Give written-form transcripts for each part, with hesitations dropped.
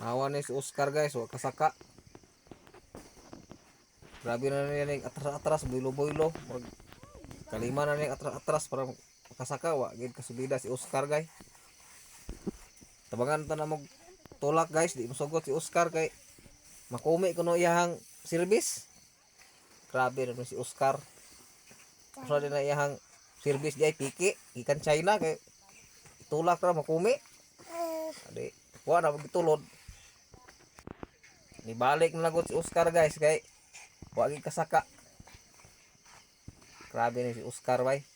Nawa ni si Oscar guys, wa kasaka. Grabe na niya ning atras-atras, boylo-boylo. Kalima na niya atras-atras para makasaka, wa gid kasubida si Oscar guys. Tabangan ta na mo tulak guys, di mosugot si Oscar kay makumi kuno iyahang service. Grabe na si Oscar. Usa din na iyahang service di ay piki, ikan China kay tulak ra makumi. Adi, wa na magitulod. Nibalik na lagot si Oscar guys kay wa gid kasaka. Grabe ni si Oscar bay.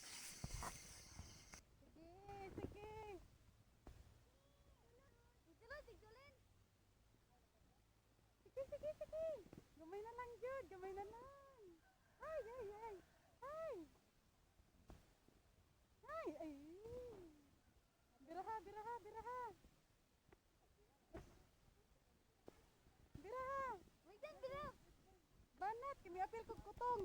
Gamay na lang jud, gamay na lang. Ay, ay, ay. Ay. Ay, ay. Biraha, biraha, biraha. Biraha. Wait, biraha. Banat, kami apil kog kutong.